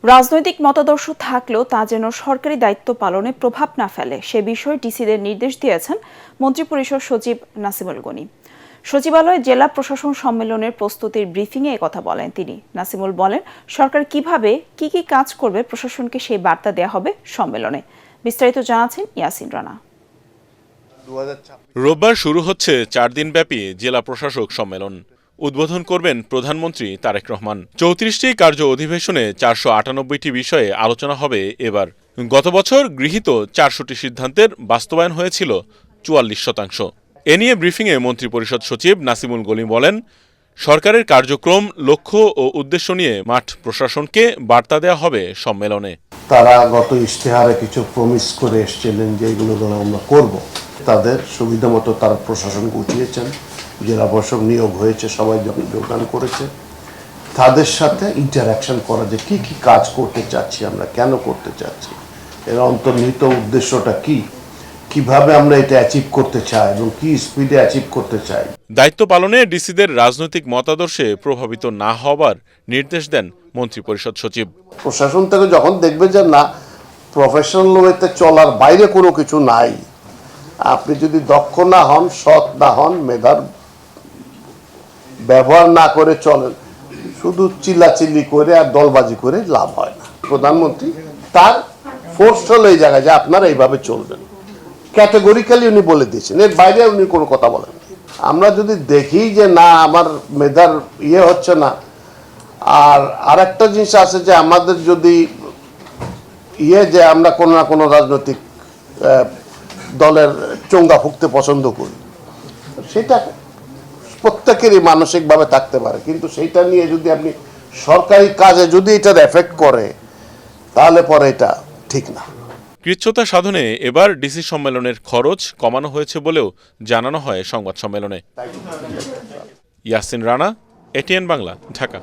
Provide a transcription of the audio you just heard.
রাজনৈতিক মতাদর্শ থাকলেও তা যেন সরকারি দায়িত্ব পালনে প্রভাব না ফেলে সে বিষয়ে ডিসিদের নির্দেশ দিয়েছেন মন্ত্রিপরিষদ সচিব নাসিমুল গনি। সচিবালয়ে জেলা প্রশাসন সম্মেলনের প্রস্তুতির ব্রিফিংয়ে একথা বলেন তিনি। নাসিমুল বলেন, সরকার কিভাবে কি কাজ করবে প্রশাসনকে সেই বার্তা দেয়া হবে সম্মেলনে। বিস্তারিত জানাচ্ছেন ইয়াসিন রানা। রোববার শুরু হচ্ছে 4 দিনব্যাপী জেলা প্রশাসক সম্মেলন। উদ্বোধন করবেন প্রধানমন্ত্রী তারেক রহমান। 34টি কার্য অধিবেশনে 498টি বিষয়ে আলোচনা হবে এবার। গত বছর গৃহীত 400টি সিদ্ধান্তের বাস্তবায়ন হয়েছিল 44%। এ নিয়ে ব্রিফিংয়ে মন্ত্রিপরিষদ সচিব নাসিমুল গনি বলেন, সরকারের কার্যক্রম, লক্ষ্য ও উদ্দেশ্য নিয়ে মাঠ প্রশাসনকে বার্তা দেওয়া হবে সম্মেলনে। তারা গত ইশতেহারে কিছু প্রমিস করে এসেছিলেন যে এগুলো আমরা করব। তাদের সুবিধা মতো তারা প্রশাসন গুছিয়েছেন, জেলা প্রশাসক নিয়োগ হয়েছে, সবাই যখন যোগদান করেছে। তাদের সাথে ইন্টারাকশন করা যে কি কি কাজ করতে চাচ্ছি আমরা, কেন করতে চাচ্ছি, এর অন্তর্নিহিত উদ্দেশ্যটা কি, কিভাবে আমরা এটা অ্যাচিভ করতে চাই এবং কি স্পিডে অ্যাচিভ করতে চাই। দায়িত্ব পালনে ডিসিদের রাজনৈতিক মতাদর্শে প্রভাবিত না হওয়ার নির্দেশ দেন মন্ত্রিপরিষদ সচিব। প্রশাসন থেকে যখন দেখবে যে না, প্রফেশনাল ওয়েতে চলার বাইরে কোনো কিছু নাই, আপনি যদি দক্ষ না হন, সৎ না হন, মেধার ব্যবহার না করে চলেন, শুধু চিল্লাচিল্লি করে আর দলবাজি করে লাভ হয় না। প্রধানমন্ত্রী তার ফোর্স হলো এই জায়গায় যে আপনারা এইভাবে চলবেন, ক্যাটেগরিক্যালি উনি বলে দিয়েছেন, এর বাইরে উনি কোনো কথা বলেন। আমরা যদি দেখি যে না, আমার মেধার হচ্ছে না, আর আরেকটা জিনিস আছে যে আমাদের যদি যে আমরা কোনো না কোনো রাজনৈতিক দলের চোঙ্গা ফুঁকতে পছন্দ করি, সেটা প্রত্যেকেরই মানসিকভাবে থাকতে পারে, কিন্তু সেইটা নিয়ে যদি আপনি সরকারি কাজে যদি এটার এফেক্ট করে, তাহলে পরে এটা ঠিক না। কৃচ্ছ্রতা সাধনে এবার ডিসি সম্মেলনের খরচ কমানো হয়েছে বলেও জানানো হয় সংবাদ সম্মেলনে। ইয়াসিন রানা, এটিএন বাংলা, ঢাকা।